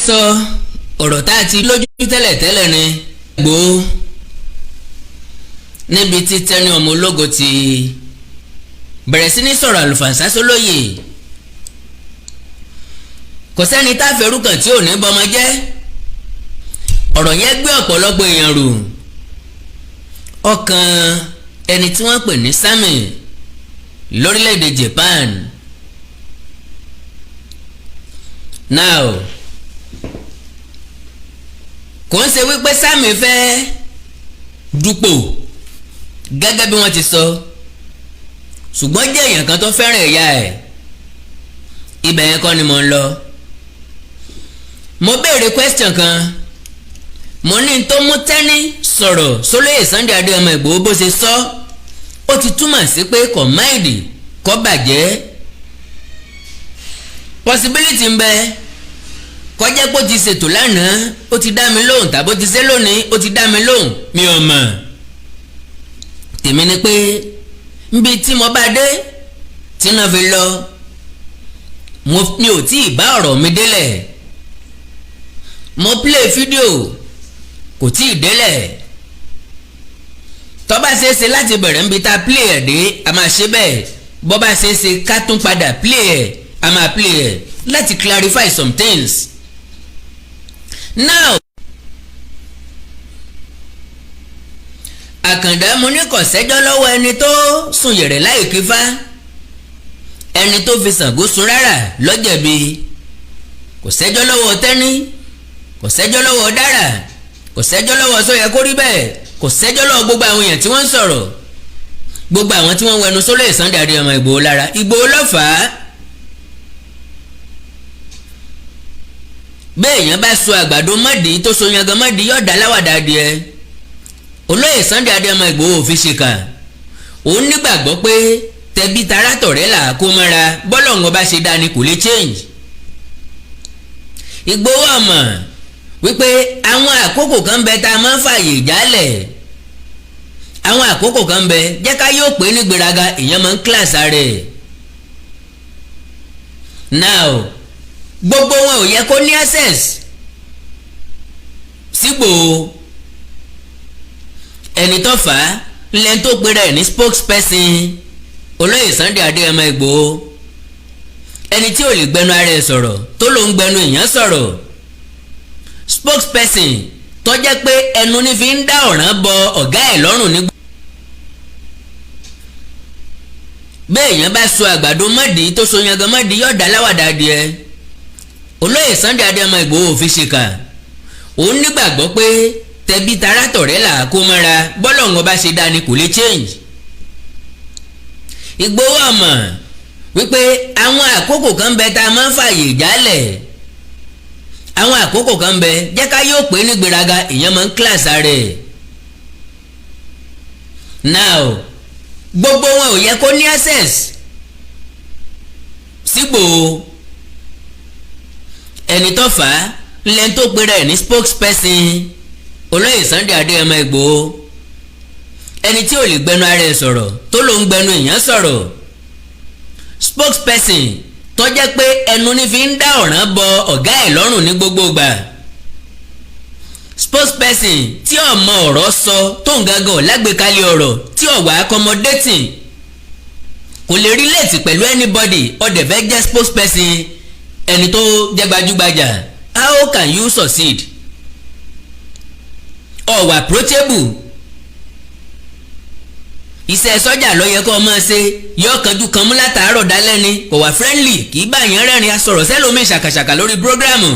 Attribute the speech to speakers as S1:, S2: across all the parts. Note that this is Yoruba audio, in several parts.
S1: sọ ọ̀rọ̀ tá a ti lójú tẹ́lẹ̀tẹ́lẹ̀ ni Ìgbòho níbi tí Tenny ọmọ ológo ti bẹ̀rẹ̀ sí ní sọ̀rọ̀ àlùfàǹsá sólóyè. Kò sẹ́ni tá a fẹ́rù kàn tí ò ní bọ́mọ jẹ́. Ọ̀rọ̀ yẹn gbé ọ̀pọ̀lọpọ̀ èèyàn rù. Ọkàn ẹni tí wọ́n pè ní Sammy lórílẹ̀‐èdè Japan. Now kò ń ṣe wípé Sammy fẹ́ dupò gẹ́gẹ́ bí wọ́n ti sọ, ṣùgbọ́n jẹ́ èèyàn kan tó fẹ́ràn ẹ̀yà ẹ̀. Ibẹ̀ yẹn kọ́ ni mo ń lọ. Mo béèrè question kan, mo ní tó mú Tenny sọ̀rọ̀ sólóyè Sunday Adéyẹmọ Ìgbòho bó ṣe sọ ó ti túmọ̀ sí pé kò máìdì kò bàjẹ́. Possibility ń bẹ kó jẹ́ pé ó ti ṣètò lánàá ó ti dá mi lóhùn tàbí ó ti ṣe lónìí ó ti dá mi lóhùn, mi ò mọ̀. Tèmi ni pé nbí tí mo bá dé tí náà fi lọ mi ò tí ì bá ọ̀rọ̀ mi délẹ̀. Mo play fídíò kò tí ì délẹ̀. Tó bá ṣeé ṣe láti bẹ̀rẹ̀ nbí tá play ẹ̀ dé a máa ṣe bẹ́ẹ̀. Bó bá ṣeé ṣe ká tún padà play ẹ̀ a máa play ẹ̀ láti clarify some things. Now Àkàndá mo ní kò sẹ́jọ́ lọ́wọ́ ẹni tó sùn yẹ̀rẹ̀ láì kífá, ẹni tó fi Ṣàngó sun rárá lọ́jẹ̀bi. Kò sẹ́jọ́ lọ́wọ́ Tenny, kò sẹ́jọ́ lọ́wọ́ Dára, kò sẹ́jọ́ lọ́wọ́ sọ́yẹ kó rí bẹ́ẹ̀, kò sẹ́jọ́ lọ́wọ́ gbogbo àwọn èèyàn tí wọ́n ń sọ̀rọ̀, gbogbo àwọn tí wọ́n wẹnu sólóyè Sunday Adéyẹmọ Ìgbòho lára. Ìgbòho ló fà á. Bẹ́ẹ̀ èèyàn bá so àgbàdo mọ́dì tó so yangan mọ́dì yóò dá láwàdà adìẹ. Olóyè Sunday Adéyẹmọ Ìgbòho fi ṣèkà. Òun nígbàgbọ́ pé tẹbí tará tọ̀rẹ́ là kó mọ́ra bọ́lọ̀ wọn bá ṣe dá ni kò lè change. Ìgbòho ọmọ wípé àwọn àkókò kan bẹ tá a máa ń fààyè jálẹ̀. Àwọn àkókò kan bẹ jẹ́ ká yóò pé ní gbéraga èèyàn máa ń kílàsì rẹ̀. Now gbogbo wọn ò yẹ kó ní access sígbòho. Ẹni tó fà á lẹ́ni tó pera ẹ̀ ní spokesperson olóyè Sunday Adéyẹmọ Ìgbòho, ẹni tí ò lè gbẹnu ara ẹ̀ sọ̀rọ̀ tó ló ń gbẹnu èèyàn sọ̀rọ̀. Spokesperson tó jẹ́ pé ẹnu ní fi ń dá ọ̀ràn bọ ọ̀gá ẹ̀ lọ́rùn ní. Bẹ́ẹ̀ èèyàn bá so àgbàdo mọ́dì tó so yangan mọ́dì yóò dá láwàdà adìẹ. Olóyè Sunday Adéyẹmọ Ìgbòho fi ṣèkà. Òun nígbàgbọ́ pé tẹbí tará tọ̀rẹ́ là kó mọ́ra bọ́lọ̀ wọn bá ṣe dá ni kò lè change. Ìgbòho ọmọ wípé àwọn àkókò kan bẹ tá a máa ń fààyè jálẹ̀. Àwọn àkókò kan bẹ jẹ́ ká yóò pé ní gbéraga èèyàn máa ń kílàsì rẹ̀. Now gbogbo wọn ò yẹ kó ní access sígbòho. Ẹni tó fà á lẹ́ni tó pera ẹ̀ ní spokesperson olóyè Sunday Adéyẹmọ Ìgbòho, ẹni tí ò lè gbẹnu ara ẹ̀ sọ̀rọ̀ tó ló ń gbẹnu èèyàn sọ̀rọ̀. Spokesperson tó jẹ́ pé ẹnu ní fi ń dá ọ̀ràn bọ ọ̀gá ẹ̀ lọ́rùn ní gbogbo gbà. Spokesperson tí ọmọ ọ̀rọ̀ sọ tó ń gángan lágbèékalẹ̀ ọ̀rọ̀ tí ọ̀wà accommodating kò lè relate pẹ̀lú anybody. Ọ̀dẹ̀ fẹ́ jẹ́ spokesperson ẹni tó jẹ́ gbajúgbajà. How can you succeed? Ọ̀wà approachable. Iṣẹ́ sọ́jà ló yẹ kó máa ṣe, yọ kanjú kan mú látàárọ̀ dálẹ́ ni, kò wà friendly, kì í bá yẹn rẹ́rìn asọ̀rọ̀ sẹ́lómi ṣàkàṣàkà lórí prógrámù.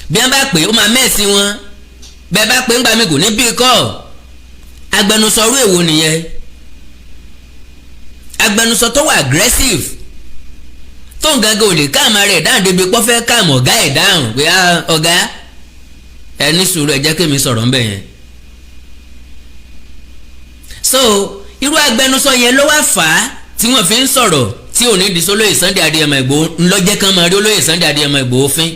S1: Bí wọ́n bá pè ó máa mẹ́ẹ̀sì wọn, bẹ́ẹ̀ bá pè ń gbà mí kò ní bíi kọ́. Agbẹnusọ orú èwo nìyẹn? Agbẹnusọ tó wà aggressive tó ń gangan ò lè káàmà rẹ̀ dáhùn débi pọ́ fẹ́ káàmù ọ̀gá ẹ̀ dáhùn pé ọ̀gá ẹ ní sùúrù ẹ jẹ́ kí mi sọ̀rọ̀ ńbẹ̀ yẹn. So irú agbẹnusọ yẹn ló wá fà á tí wọ́n fi ń sọ̀rọ̀ tí ò ní di sólóyè Sunday Adéyẹmọ Ìgbòho ńlọ́jẹ́ kan máa rí olóyè Sunday Adéyẹmọ Ìgbòho fín.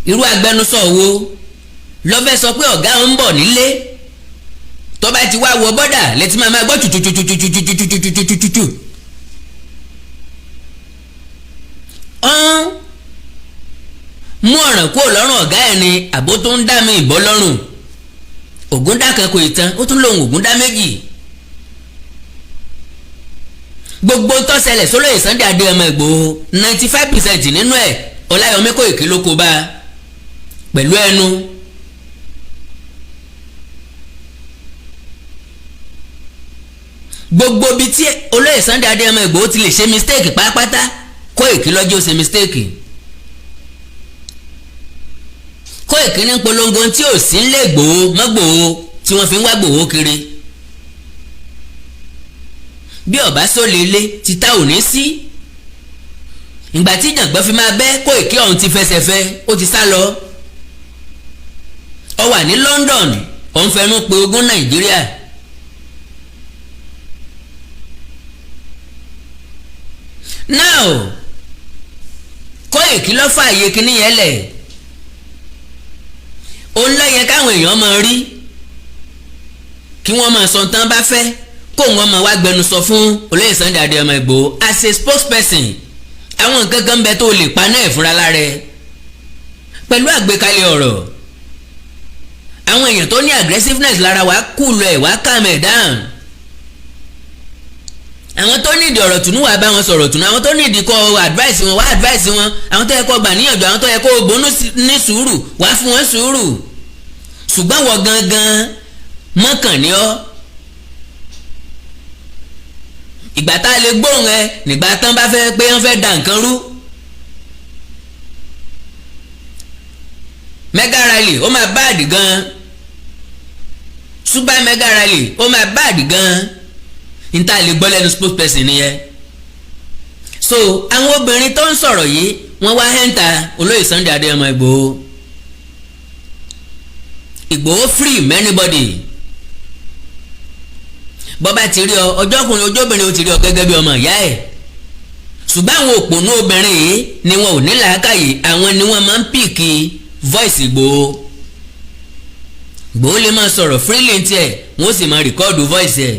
S1: Irú agbẹnusọ wo ló fẹ́ sọ pé ọ̀gá ń bọ̀ nílé tó bá ti wá wọ bọ́dà létí máa gbọ́ tututututututututututututu. mú ọ̀ràn kúrò lọ́rùn ọ̀gá ẹ̀ ni àbó tó ń dá mi ìbọ́ lọ́rùn. ògùn dá kan kò ì tán ó tún lòun ògùn dá méjì. gbogbo tó ṣẹlẹ̀ sólóyè Sunday Adéyẹmọ Ìgbòho 95% nínú ẹ̀ Ọláyọmí Kóìkí ló kó bá a pẹ̀lú ẹnu. gbogbo ibi tí olóyè Sunday Adéyẹmọ Ìgbòho ti lè ṣe mistake pátápátá Kóìkí lọ́jọ́ ó ṣe mistake. Kóìkí ní polongo tí ò sí ń lé Ìgbòho mọ́ Ìgbòho tí wọ́n fi ń wá Ìgbòho kiri. bí ọba sólélé títà ò ní sí. ìgbà tí jàǹgbọ́n fi máa bẹ́ Kóìkí ọ̀hún ti fẹsẹ̀fẹ́ ó ti sá lọ. ó wà ní London ó ń fẹnu pé ogún Nàìjíríà. now Kóìkí ló fààyè kíní yẹn lẹ̀. òun ló yẹ káwọn èèyàn máa rí kí wọ́n máa sọ tán bá fẹ́ kó wọn máa wá gbẹnusọ fún olóyè Sunday Adéyẹmọ Ìgbòho as a spokesperson. àwọn nǹkan kan bẹ tó lè pa náà ìfúnra lára ẹ pẹ̀lú àgbékalẹ̀ ọ̀rọ̀. àwọn èèyàn tó ní aggressiveness lára wàá kúlù ẹ̀ wàá calm ẹ̀ down. àwọn tó nídìí ọ̀rọ̀ tùnú wàá bá wọn sọ̀rọ̀ tùnú. àwọn tó nídìí kó advice wọn wàá advice wọn. àwọn tó yẹ kó gbà níyànjú àwọn tó yẹ kó gbónú ní sùúrù wàá fún wọn sùúrù. ṣùgbọ́n wọ gangan mọ́kàn ni ọ́. ìgbà tá a lè gbóhùn ẹ nígbà tán bá fẹ́ pé wọ́n fẹ́ da nǹkan rú. mega rally ó máa báàdì gan. super mega rally ó máa báàdì gan. níta lè gbọ́ lẹ́nu spokesperson nìyẹn. so àwọn obìnrin tó ń sọ̀rọ̀ yìí wọ́n wá hẹ́ńtà olóyè Sunday Adéyẹmọ Ìgbòho. Ìgbòho free anybody. bọ́bá ti rí ọ ọjọ́kùnrin ojóbìnrin ó ti rí ọ gẹ́gẹ́ bí ọmọ ìyá ẹ̀. ṣùgbọ́n àwọn òpònú obìnrin yìí ni wọn ò ní làákàyè. àwọn ni wọ́n máa ń pìkì voice Ìgbòho. Ìgbòho lè máa sọ̀rọ̀ freely tiẹ̀ wọ́n sì máa rìkọ́ọ̀dù voice ẹ̀.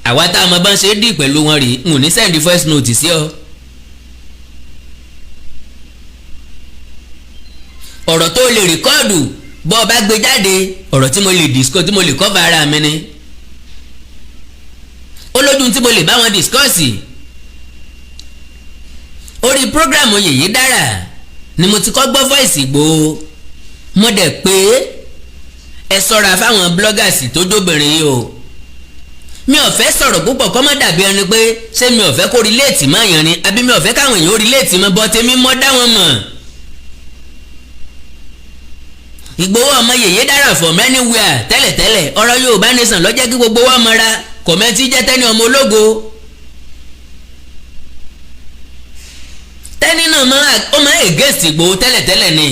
S1: àwa tá a máa bá ń ṣe dì pẹ̀lú wọn rí n ò ní send voice note sí ọ. ọ̀rọ̀ tó lè rìkọ́ọ̀dù bọ́ ọ bá gbé jáde ọ̀rọ̀ tí mo lè discuss tí mo lè cover ara mi ni. ó lójú tí mo lè bá wọn discuss. orí program Yèyé Dára ni mo ti kọ́ gbọ́ voice Ìgbòho. mo dẹ̀ pé ẹ ṣọ́ra fáwọn bloggers tó jóbìnrin yìí o. mi ò fẹ́ sọ̀rọ̀ púpọ̀ kọ́ mọ́ dàbí ẹni pé ṣé mi ò fẹ́ kó relate mọ́ èèyàn ni àbí mi ò fẹ́ káwọn èèyàn ó relate mọ́ bọ́ tèmi mọ́ dá wọn mọ̀. Ìgbòho ọmọ Yèyé Dára from anywhere tẹ́lẹ̀tẹ́lẹ̀ ọ̀rọ̀ Yorùbá nation ló jẹ́ kí gbogbo wa mọ́ra kọ̀mẹ́ntì jẹ́ Tenny ọmọ ológo. Tenny náà ó máa against Ìgbòho tẹ́lẹ̀tẹ́lẹ̀ ni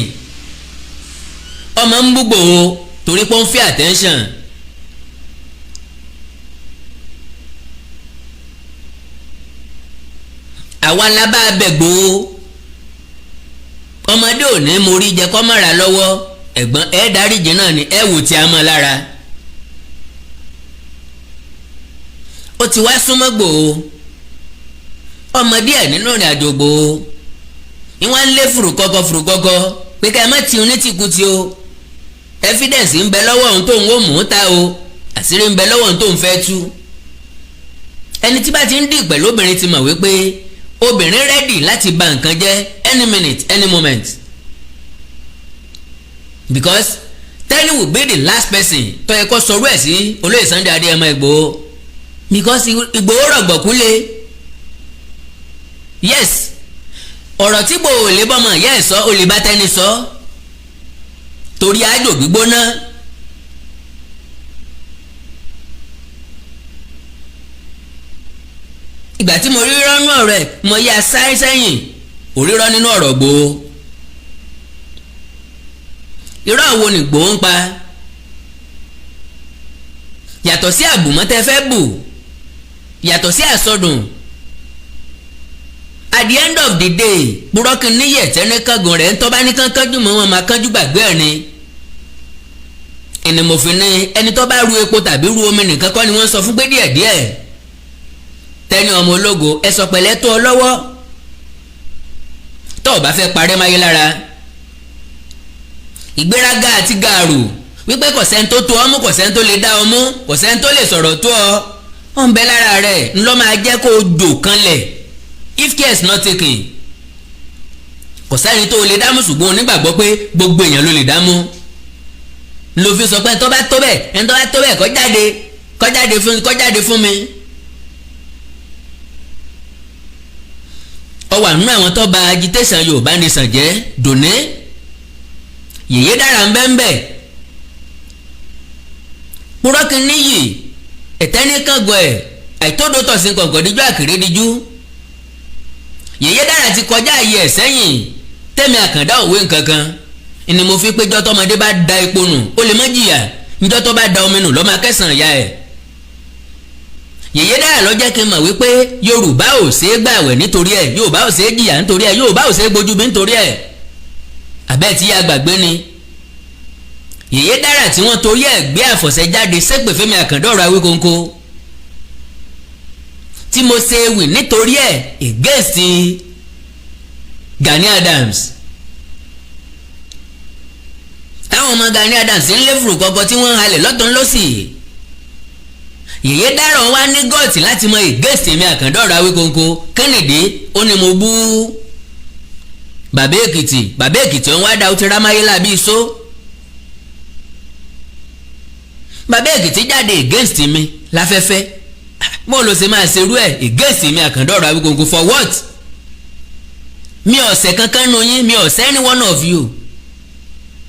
S1: ọmọ ń bú Ìgbòho torí pé ó ń fi attention. àwa la bá bẹ̀ Ìgbòho ọmọdé ò ní mórí jẹ kọ́ mọ́ra lọ́wọ́ ẹ̀gbọ́n ẹ̀ dáríjì náà ni ẹ̀ wò tí a mọ́ lára. ó ti wá súnmọ́ Ìgbòho ọmọdé ẹ̀ nínú ìrìn àjò Ìgbòho ìwọ́n ń lé fùrùkọ́kọ́ pé ká ẹ má ti oní tìkú tí o evidence ń bẹ lọ́wọ́ ohun tó ń wò mú ta o àṣírí ń bẹ lọ́wọ́ ohun tó ń fẹ́ tú. ẹni tí bá ti ń dì pẹ̀lú obìnrin ti mọ̀ wípé obìnrin rẹ́dì láti bà nǹkan jẹ́ any minute any moment. because Tenny will be the last person tó yẹ kó sọ̀rọ̀ ẹ̀ sí olóyè Sunday Adéyẹmọ Ìgbòho because Ìgbòho rọ̀gbọ̀kúlé. yes ọ̀rọ̀ tí Ìgbòho ò lè bọ́mọ ìyá ẹ̀ sọ ó lè bá Tenny sọ torí àjò gbígbóná. ìgbà tí mo rí rọ́nú ọ̀rọ̀ ẹ̀ mo yá sáré sẹ́yìn òrírọ́ nínú ọ̀rọ̀ Ìgbòho. irọ́ wo ni Ìgbòho ń pa yàtọ̀ sí àbùmọ́tẹ́ fẹ́ bù yàtọ̀ sí àsọdùn. at the end of the day burọ́kì níyẹ̀ tẹ́ni kángun rẹ̀ ń tọ́ bá ní kánjú mọ́ wọn máa kánjú gbàgbé ẹ̀ ni. ìnìmọ̀fin ni ẹni tó bá ru epo tàbí ru omi nìkan kọ́ ni wọ́n sọ fún pé díẹ̀díẹ̀. Tenny ọmọ ológo ẹ sọ pẹ̀lẹ́ tó ọ lọ́wọ́ tó bá fẹ́ parẹ́ máyé lára. ìgbéraga àti gàrú wípé kò sẹ́ni tó tó ọ mú, kò sẹ́ni tó lè dá ọ mú, kò sẹ́ni tó lè sọ̀rọ̀ tó ọ, ó ń bẹ lára rẹ̀ ńlọ máa jẹ́ kó o jò kanlẹ̀ if care is not taken. kò sẹ́ni tó lè dámú ṣùgbọ́n onígbàgbọ́ pé gbogbo èèyàn ló lè dámú. ló fi sọ pé ẹni tó bá tó bẹ́ẹ̀ kó jáde fún mi. ó wà nínú àwọn tó bà agitation Yorùbá Nation jẹ́ dòní. Yèyé Dára ń bẹ́ńbẹ́ púrọ́kì níyì ẹ̀tẹ́nìkàngọ̀ ẹ̀ àìtódótọ̀ sí kọ̀ǹkọ̀ díjú àkèrè díjú. Yèyé Dára ti kọjá ayé ẹ̀ sẹ́yìn tẹ́mi àkàndá òwe nkankan ni mo fi péjọ́ tọmọdé bá da epo nù ó lè má jìyà njọ́ tó bá da omi nù lọ́mọ akẹ́sàn-án ya ẹ̀. Yèyé Dára ló jẹ́ kí n mọ̀ wípé Yorùbá ò ṣeé gbàwẹ̀ nítorí ẹ̀, Yorùbá ò ṣeé jìyà nítorí ẹ̀, Yorùbá ò ṣeé gbójú bí nítorí ẹ̀. àbẹ́ tí yá gbàgbé ni. Yèyé Dára tí wọ́n torí ẹ̀ gbé àfọ̀ṣẹ jáde ṣépè fẹ́mi àkàndá ọ̀rọ̀ Awíkonko tí mo ṣe wì nítorí ẹ̀ against Gani Adams. táwọn ọmọ Gani Adams ń lé fùrù kọ̀ọ̀kan tí wọ́n ń halẹ̀ lọ́tún lọ́sì. Yèyé Dára wá ní gọ́ọ̀tì láti mọ against mi àkàndá ọ̀rọ̀ Awíkonko Kennedy ó ní mo bú bàbá Èkìtì ọ̀hún wá dá ó ti rámáyé lábí iṣó. bàbá Èkìtì jáde against mi láfẹ́fẹ́ mo lọ sí máa ṣerú ẹ̀ against mi àkàndá ọ̀rọ̀ Awíkonko for what? mi ọ̀sẹ̀ kankan nu yín, mi ọ̀sẹ̀ any one of you.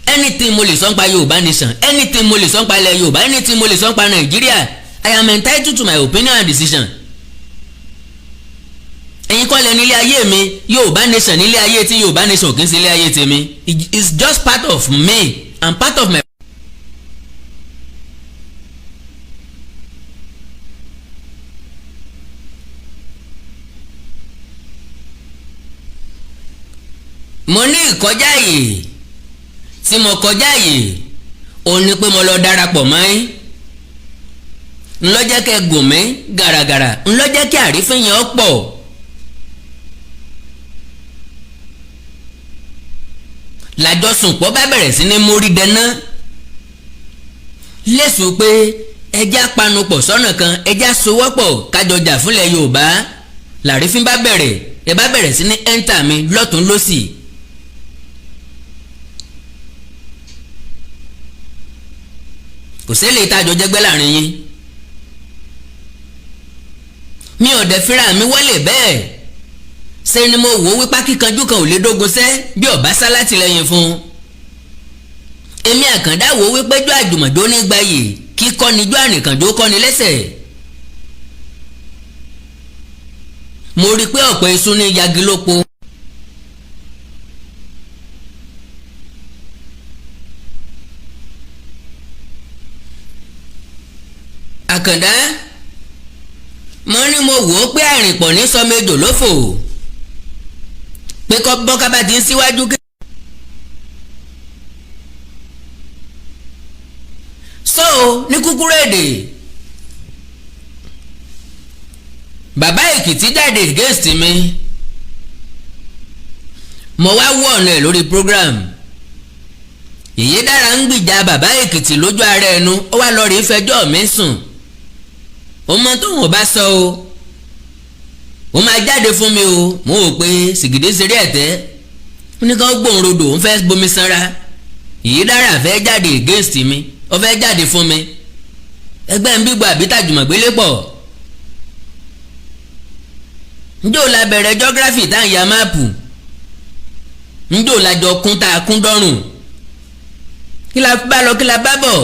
S1: anything mo lè sọ nípa Yorùbá Nation, anything mo lè sọ nípa ilẹ̀ Yorùbá, anything mo lè sọ nípa Nàìjíríà. I am entitled to my opinion and decision. ẹ̀yin kọ́ lẹ nílé ayé mi, Yorùbá Nation nílé ayé tí Yorùbá Nation kì í sí ilé ayé tèmi. It's just part of me and part of my. mo ní ìkọjá yìí tí mo kọjá yìí ó ní pé mo lọ darapọ̀ mọ́ ẹ́ ńlọ́jẹ́ kẹ́ gùn mí gàràgàrà ńlọ́jẹ́ kí àrífín yẹn pọ̀. làjọsùnpọ̀ bá bẹ̀rẹ̀ sí ní mórí dẹná lẹ́sùn pé ẹja panupọ̀ sọ́nà kan ẹja sowọ́pọ̀ kájọjà fúnlẹ̀ Yorùbá. làrífín bá bẹ̀rẹ̀ sí ní ẹ́ńtà mi lọ́tún lọ́sì. kò sí lè tajọ jẹgbẹ́ láàrin yín. mi ò dẹ̀ fira mi wọlé bẹ́ẹ̀ ṣe ni mo wò wípá kíkanjú kan ò lè dógun sẹ́ bí ọ̀bá sá látìlẹ́yìn fún. èmi àkàndá wò wípé jọ àjùmọ̀jó ní gbayì kíkọ́ ni jọ ànìkànjó kọ́ ni lẹ́sẹ̀. mo rí i pé ọ̀pọ̀ iṣu ní yagi lópo. àkàndá mo ní mo wò ó pé àrìnpọ̀ ní sọmẹjọ lófò pé kọ́ bọ́ká bá ti ń síwájú kí. so ní kúkúrú èdè bàbá Èkìtì jáde against mi mo wá wọ ọ̀nà ẹ̀ lórí program. Yèyé Dára ń gbìjà bàbá Èkìtì lójú ara ẹnu ó wá lọ rí fẹjọ́ mi sùn. ó mọ tóun ò bá sọ o ó máa jáde fún mi o mo ò pé sìgìdì ṣeré ẹ̀tẹ́ ó ní ká gbóhùn rodò òun fẹ́ bomi sanra. Yèyé Dára fẹ́ jáde against mi ó fẹ́ jáde fún mi ẹgbẹ́ ń bígbọ́ àbí tàjùmọ̀gbélé pọ̀. njó la bẹ̀rẹ̀ geography tá à ń ya máàpù njó la jọ kún tá a kún dọ́rùn kí la bá lọ kí la bá bọ̀.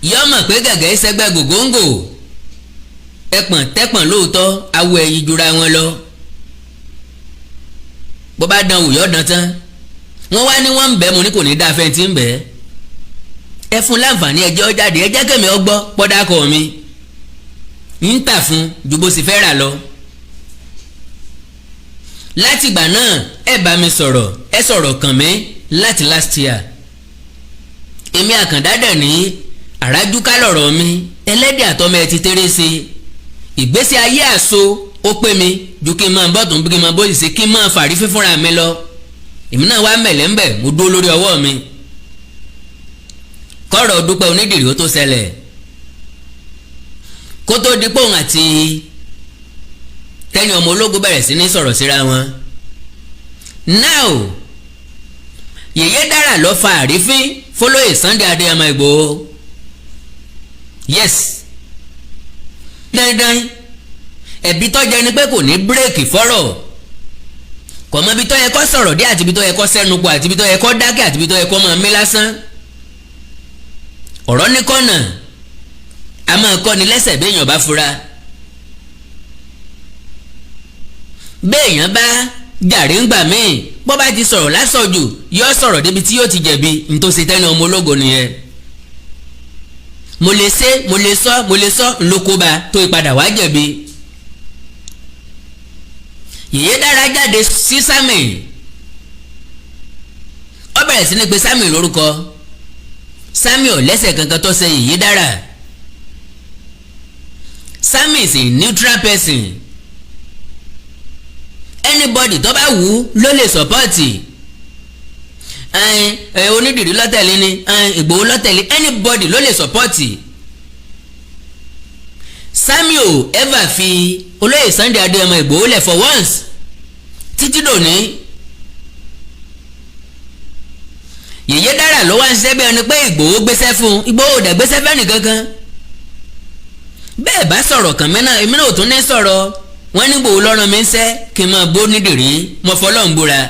S1: yọ mọ̀ pé gẹ̀gẹ́ sẹ́gbẹ́ gògóńgò ẹpọ̀n tẹ́pọ̀n lóòótọ́ awọ ẹ̀yìn jura wọn lọ. bó bá dán òyọ́ dán tán wọ́n wá ní wọ́n ń bẹ́ mo ní kò ní dáa fẹ́ntì ń bẹ́ ẹ fún láǹfààní ẹjẹ́ jáde ẹjẹ́ kẹ́mi ọgbọ́ pọ́dákọ̀ mi ń tà fún ju bó sì fẹ́ rà lọ. látìgbà náà ẹ bá mi sọ̀rọ̀ ẹ sọ̀rọ̀ kàn mí láti last year. èmi àkàndá dẹ̀ ní àrájúká lọ̀rọ̀ mi ẹlẹ́dẹ̀ àtọmọ ẹ ti tẹ́rẹ́ sí ìgbésí ayé àso ó pè mí ju kí n máa bọ́ tó ń bí kí n máa bó ṣe kí n máa fàrí fífúnra mi lọ èmi náà wá mẹ̀lẹ́ ń bẹ̀ mo dúró lórí ọwọ́ mi kọ́rọ̀ Dúpẹ́ Onídìrí ó tó ṣẹlẹ̀ kó tó di pòun àti Tenny ọmọ ológo bẹ̀rẹ̀ sí ní sọ̀rọ̀ síra wọn. now Yèyé Dára ló fa àrífín fọlọ́yè Sunday Adéyẹmọ Ìgbòho yes dandan ẹ̀bí tó jẹ́ ni pé kò ní bírèkì fọ́rọ̀ kò mọ ibi tó yẹ kó sọ̀rọ̀ dé àti ibi tó yẹ kó sẹ́nu pọ̀ àti ibi tó yẹ kó dákẹ́ àti ibi tó yẹ kó máa mí lásán ọ̀rọ̀ ní kọ́nà a máa kọ́ ni lẹ́sẹ̀ béèyàn bá fura béèyàn bá jàre ńgbà míì bó bá ti sọ̀rọ̀ lásọ̀jù yóò sọ̀rọ̀ débi tí yóò ti jẹ̀bi ntòsí Tenny ọmọ ológo nìyẹn mo lè sọ ńlọkọba tó ìpadà wá jẹ̀bi. Yèyé Dára jáde sí Sammy ó bẹ̀rẹ̀ sí ní pe Sammy lórúkọ Sammy ò lẹ́sẹ̀ kankan tó ṣe Yèyé Dára Sammy is a neutral person anybody tó bá wù ú ló lè sọ́pọ́ọ̀tì Onídìrí lọ́tẹ̀lé ni Ìgbòho lọ́tẹ̀lé anybody ló lè sọ́pọ́ọ̀tì Sammy ò ever fi olóyè Sunday Adéyẹmọ Ìgbòho lẹ̀ for once títí dòní Yèyé Dára ló wá ń ṣiṣẹ́ bí ẹni pé Ìgbòho gbéṣẹ́ fún Ìgbòho ò dẹ̀ gbéṣẹ́ fẹ́ni kankan bẹ́ẹ̀ bá sọ̀rọ̀ kàn mẹ́nà èmi náà ò tún ní sọ̀rọ̀ wọ́n ní Ìgbòho lọ́rùn mi ń ṣẹ́ kí n máa bó Onídìrí mo fọlọ́ ń búra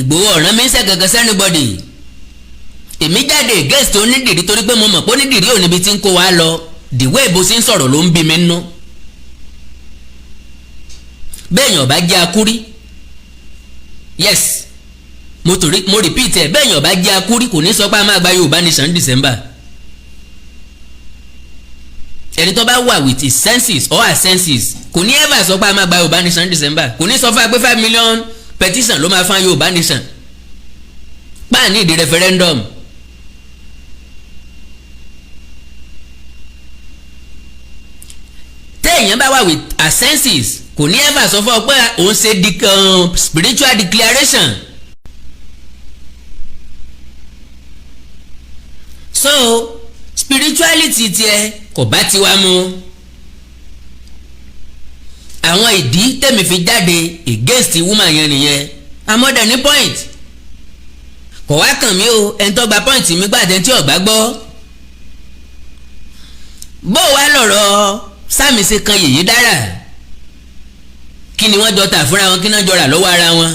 S1: Ìgbòho ọ̀ràn mi ń ṣẹ́ kankan sẹ́nibọ́dì èmi jáde against Onídìrí torí pé mo mọ̀ pé Onídìrí ò níbi tí ń kó wa lọ the way bó ṣe ń sọ̀rọ̀ ló ń bí mi nú bẹ́ẹ̀yàn bá jẹ́ akúrí yes mo repeat ẹ̀ bẹ́ẹ̀yàn bá jẹ́ akúrí kò ní sọ pé a máa gba Yorùbá Nation December ẹni tó bá wà with his senses or her senses kò ní ever sọ pé a máa gba Yorùbá Nation December kò ní sọ fún wa pé 5 million petition ló máa fún Yorùbá Nation páà ní ìdí referendum téèyàn bá wà with her senses kò ní ever sọ fún ọ pé òun ṣe spiritual declaration so spirituality tiẹ̀ kò bá tiwa mu àwọn ìdí tèmi fi jáde against woman yẹn nìyẹn amọ̀dẹ̀ ní point kò wá kàn mí o ẹni tó gba point mi gbàdé tí ọ̀gbá gbọ́ bó wá lọ̀rọ̀ Sammy ṣe kan Yèyé Dára kí ni wọ́n jọ tà fúnra wọn kí náà jọra lọ́wọ́ ara wọn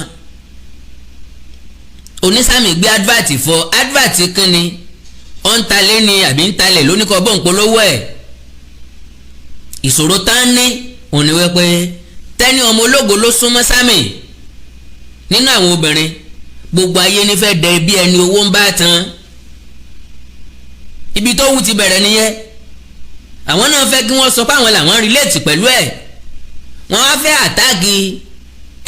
S1: onísàmì gbé advert fọ advert kan ni ó ń talé ni àbí ń talẹ̀ lóníkọ́ bọ́ ń polówó ẹ̀ ìṣòro tán ní òun ni wípé Tenny ọmọ ológo ló súnmọ́ Sammy nínú àwọn obìnrin gbogbo ayé nífẹ̀ẹ́ dẹ bí ẹni owó ń bá tán ibi tó wù ti bẹ̀rẹ̀ nìyẹn àwọn náà fẹ́ kí wọ́n sọ pé àwọn làwọn relate pẹ̀lú ẹ̀ wọ́n wá fẹ́ àtáàgì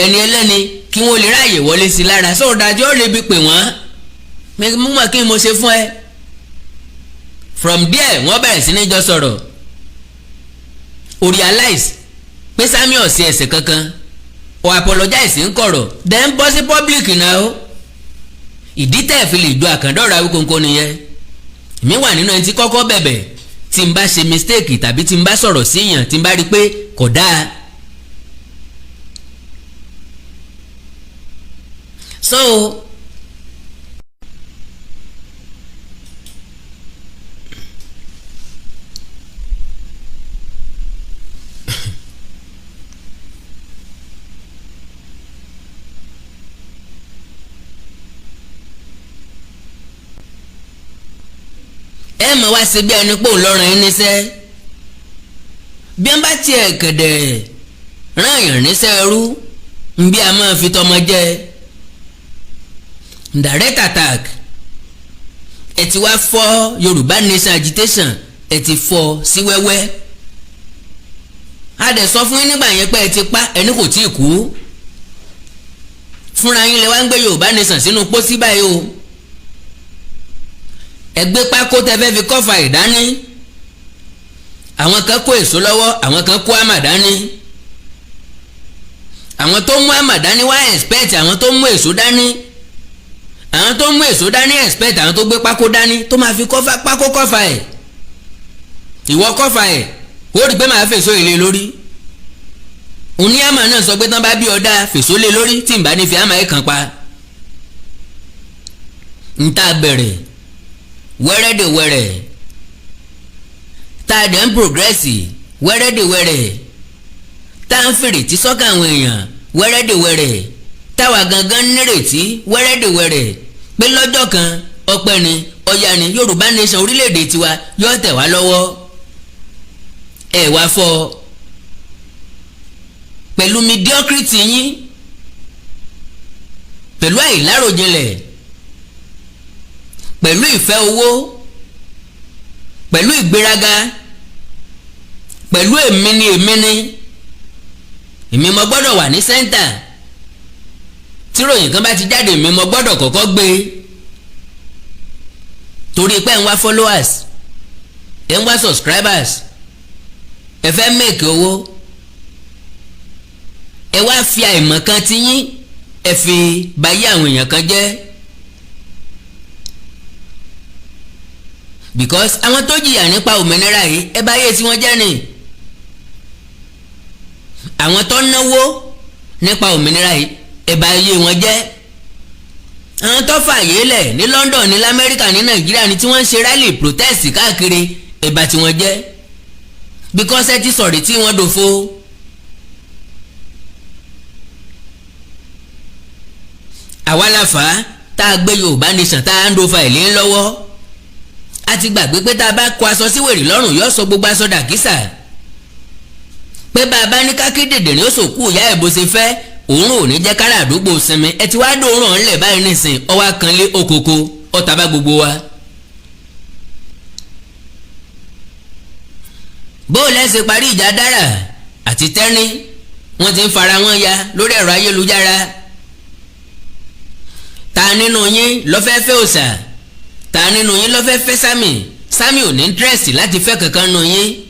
S1: ẹni ẹlẹ́ni kí wọ́n lè ráàyè wọlé sí lára sóòdájọ́ ó lè bi pè wọ́n mú mọ̀ kí n mo ṣe fún ẹ from there wọ́n bẹ̀rẹ̀ sí ní jọ sọ̀rọ̀ o realize pé Sammy ò sí ẹ̀ṣẹ̀ kankan o apologize ń kọ̀rọ̀ then bọ́ sí public náà o ìdí tẹ̀ fi lè jọ àkàndọ̀rọ̀ Awíkonko nìyẹn èmi wà nínú ẹni tí kọ́kọ́ bẹ̀bẹ̀ tí n bá ṣe mistake tàbí tí n bá sọ̀rọ̀ sí èèyàn tí n bá rí i pé kò dáa so ẹ mọ̀ wá sí bí ẹni pò lọ́rùn yín níṣẹ́ bí wọ́n bá tiẹ̀ kẹ̀dẹ̀ rán èèyàn níṣẹ́ ẹrú ń bí a máa fi tọmọ jẹ direct attack ẹ ti wá fọ́ Yorùbá Nation agitation ẹ ti fọ́ sí wẹ́wẹ́ a dẹ̀ sọ fún yín nígbà yẹn pé ẹ ti pa ẹni kò tí ì kú fúnra yín lẹ wá ń gbé Yorùbá Nation sínú pósí báyìí o ẹgbẹ́ pákó tẹ fẹ́ fi kọ́fà ìdání àwọn kan kó èso lọ́wọ́ àwọn kan kó àmà dání. àwọn tó mú àmà dání wá expect àwọn tó mú èso dání. àwọn tó mú èso dání expect àwọn tó gbé pákó dání tó máa fi pákó kọ́fà ẹ̀. ìwọ kọ́fà ẹ̀ ó rí pé máa fèso ìlé lórí. òní àmà náà sọ pé tán bá bí ọ̀dà fèso lé lórí tí n bá ní fi àmà ẹ̀ kàn pa. n ta bẹ̀rẹ̀ wẹ́rẹ́dẹ̀wẹ́rẹ́ tá a dẹ̀ ń progressi wẹ́rẹ́dẹ̀wẹ́rẹ́ tá a ń fèrètí sọ́kàn àwọn èèyàn wẹ́rẹ́dẹ̀wẹ́rẹ́ táwa gangan nírètí wẹ́rẹ́dẹ̀wẹ́rẹ́ pé lọ́jọ́ kan ọpẹ́ ni ọya ni Yorùbá nation orílẹ̀-èdè tiwa yóò tẹ̀ wá lọ́wọ́ ẹ̀ wá fọ́ pẹ̀lú mediocrity yín pẹ̀lú àìláròjinlẹ̀ pẹ̀lú ìfẹ́ owó pẹ̀lú ìgbéraga pẹ̀lú èmi mo gbọ́dọ̀ wà ní sẹ́ńtà tí ròyìn kan bá ti jáde èmi mo gbọ́dọ̀ kọ́kọ́ gbé torí pé ẹ̀ ń wá followers ẹ̀ ń wá subscribers ẹ̀ fẹ́ make owó ẹ̀ wá fi àìmọ̀ kan ti yín ẹ̀ fi bayé àwọn èèyàn kan jẹ́. because àwọn tó jìyà nípa òmìnira yìí ẹ bá yé tí wọ́n jẹ́ ni àwọn tó náwó nípa òmìnira yìí ẹ bá yé wọn jẹ́ àwọn tó fààyè lẹ̀ ní London ní lamẹ́ríkà ní Nàìjíríà ní tí wọ́n ń ṣe rally protest káàkiri ẹ bá tí wọ́n jẹ́ because ẹ ti sọ̀rí tí wọ́n dòfo. àwa la fà á tá a gbé Yorùbá nation tá a ń do fa ìlé lọ́wọ́ a ti gbàgbé pé tá a bá kó aṣọ sí wèrè lọ́rùn yóò sọ gbogbo aṣọ dàkísà pé bá a bá ní kákédèdè ní ó sòkú ìyá ẹ̀ bó ṣe fẹ́ òórùn ò ní jẹ́ kára àdúgbò sinmi ẹ ti wá dòórùn ọ̀nlẹ̀ báyìí nìsín ọwọ́ kanlé okoko ọ̀tá bá gbogbo wa. bó o lẹ́sẹ̀ parí ìjà dára àti Tenny wọ́n ti ń fara wọn ya lórí ẹ̀rọ ayélujára ta nínú yín lọ́fẹ́fẹ́ òòṣà ta nínú yín ló fẹ́ fẹ́ Sámì ò ní interest láti fẹ́ kankan nù yín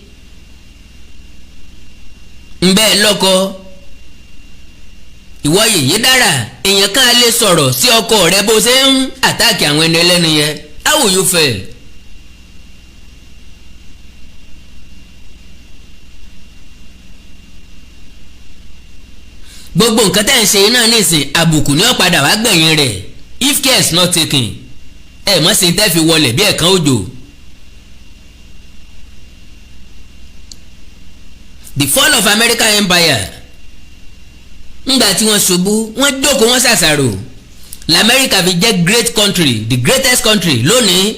S1: ń bẹ́ẹ̀ lọ́kọ ìwọ yèyé dára èèyàn kan lè sọ̀rọ̀ sí ọkọ rẹ bó ṣe ń àtàkì àwọn ẹni ẹlẹ́ni yẹn how will you feel? gbogbo nǹkan tẹ́ ń ṣe iná nísìn àbùkù ní ó padà wá gbẹ̀yìn rẹ̀ if care is not taken ẹ mọ̀ sí tẹ́ fi wọlé bí ẹ̀kan òjò. the fall of American Empire ńgbà tí wọ́n ṣubú wọ́n jókòó wọ́n ṣàṣàrò lamẹ́ríkà fi jẹ́ great country the greatest country lónìí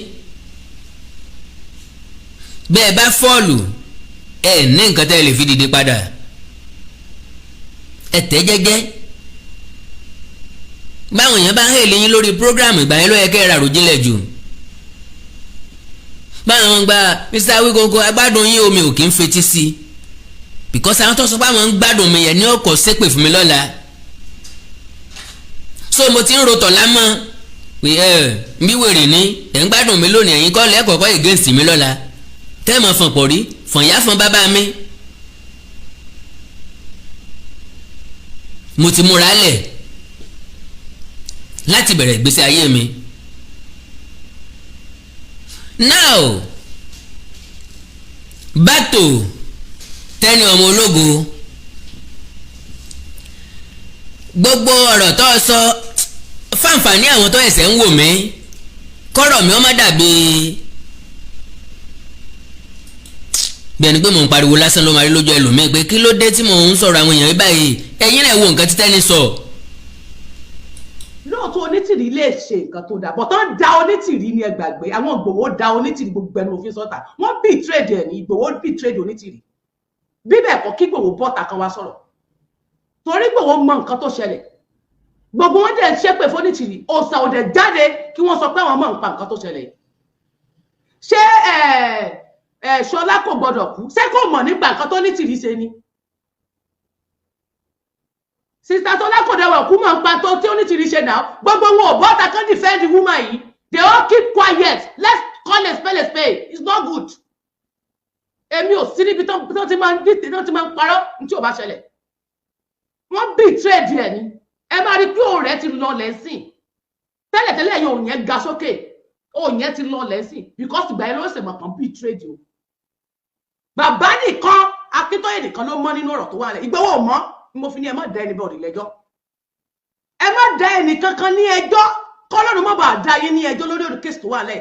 S1: bí ẹ bá fọ́ọ̀lù ẹ ní nǹkan tẹ́ lè fi dìde padà ẹ tẹ́ jẹ́jẹ́ báwọn èèyàn bá ń hèlè yín lórí programu ìgbà yẹn ló yẹ kẹ́ ẹ rà ròjìnlẹ̀ jù báwọn gba Mr. Awikotokoto agbádùn yín omi ò kí ń fetí sí i because àwọn tó sọ pé àwọn ń gbádùn mi yẹn ní ọkọ̀ ṣépè fún mi lọ́la so mo ti ń rotọ̀ lámọ́ pé bí wèrè ní ẹ̀ ń gbádùn mi lónìí ẹ̀yin kọ́ lẹ́kọ̀ọ́kọ́ against mi lọ́la tẹ́ẹ̀mọ̀ fọ̀n pọ̀ rí fọ̀nyá fọ̀n bàbá mi mo ti múra lẹ̀ láti bẹ̀rẹ̀ ìgbésí ayé mi. Now back to Tenny ọmọ ológo gbogbo ọ̀rọ̀ tó sọ fáǹfààní àwọn tó ẹ̀sẹ̀ ń wò mí kọ́rọ̀ mi ó má dàbí bí ẹni pé mò ń pariwo lásán ló máa rí lójú ẹlòmíì pé kí ló dé tí mò ń sọ̀rọ̀ àwọn èèyàn báyìí ẹ̀yin náà wo nǹkan tí Tenny sọ.
S2: lóòótọ́ onítìrí lè ṣe nǹkan tó dà bọ̀tán da onítìrí ní ẹgbàgbé àwọn Ìgbòho da onítìrí gbogbo ẹnu òfin sọ́tà wọ́n betrayed ẹ̀ ní Ìgbòho betrayed onítìrí bíbẹ̀ kọ́ kí Ìgbòho bọ́ta kan wá sọ̀rọ̀ torí Ìgbòho mọ nǹkan tó ṣẹlẹ̀ gbogbo wọn dẹ̀ ṣépè fónítìrí òòsà òdẹ̀ jáde kí wọ́n sọ pé àwọn mọ̀ nípa nǹkan tó ṣẹlẹ̀ ṣé Ṣọlá kò gbọdọ̀ kú ṣé kò mọ̀ nípa nǹkan tó nítìrí ṣe ni sista Ṣọlá kò dẹwà kú mọ̀ nípa tó tí ó nítìrí ṣe náà gbogbo wọn ò bọ́ta kan defend the woman yìí they all keep quiet let's call a spade it's not good èmi ò sí níbi tán ti máa ń dìtẹ̀ tán ti máa ń parọ́ ní tí ò bá ṣẹlẹ̀ wọ́n betray ẹ̀ ni ẹ máa rí pé òun rẹ̀ ti lọ lẹ́sìn tẹ́lẹ̀tẹ́lẹ̀ yẹn òun yẹn ga sókè òun yẹn ti lọ lẹ́sìn because ìgbà yẹn ló ṣe mọ̀ kàn betray o bàbá nìkan Akíntóyè nìkan ló mọ̀ nínú ọ̀rọ̀ tó wà lẹ̀ Ìgbòho mọ́ ni mo fi ní ẹ má dá anybody lẹ́jọ́ ẹ má dá ẹnì kankan ní ẹjọ́ kọ́lọ́run má bàa dá yín ní ẹjọ́ lórí ọ̀rọ̀ kéèsì tó wà lẹ̀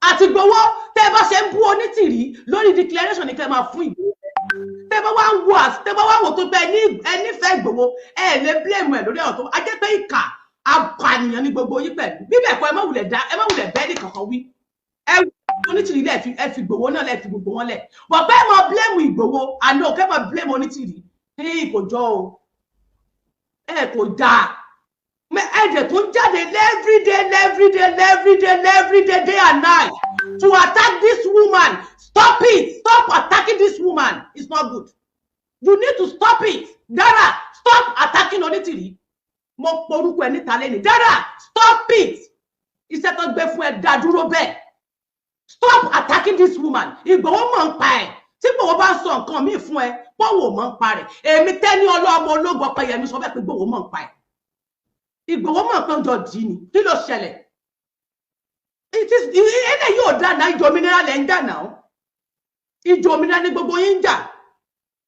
S2: àti Ìgbòho tẹ́ bá ṣe ń bú Onítìrí lórí declaration ní kẹ́ máa fún Ìgbòho tẹ́ bá wá wò tó bẹ ẹni fẹ́ Ìgbòho ẹ lè blame ẹ lórí ọ̀rọ̀ tó a jẹ́ pé ìkà apànìyàn ní gbogbo yín pẹ̀lú bíbẹ̀ kọ́ ẹ má wulẹ̀ bẹ́ẹ̀ ní kankan wí ẹ Onítìrí lẹ fi Ìgbòho náà lẹ fi gbogbo wọn lẹ bọ̀ pé mo blame Ìgbòho àná kẹ́ mo blame Onítìrí ní kò jọ o ẹ kò dáa ẹ̀jẹ̀ tó ń jáde every day day and night to attack this woman. Stop it. Stop attacking this woman. It's not good. You need to stop it. Dara, stop attacking Onítìrí. Mo porúkọ ẹ níta lẹ́ni. Dara, stop it. Iṣẹ́ tó gbé fún ẹ dá dúró bẹ́ẹ̀. Stop attacking this woman. Ìgbòho mọ̀ ń pa ẹ̀. Tí Ìgbòho bá sọ nǹkan míì fún ẹ, pọ́wọ́ mọ̀ ń pa rẹ̀. Èmi Tenny ọmọ ológo Ọpẹ́yẹmí sọ bẹ́ẹ̀ pé Ìgbòho mọ̀ ń pa ẹ̀. Ìgbòho mọ̀ pé ọjọ́ dì ní kí ló ṣẹlẹ̀ ilé yóò dáná ìjọ òmìnira lẹ́ ń jà náà ìjọ òmìnira ní gbogbo yín jà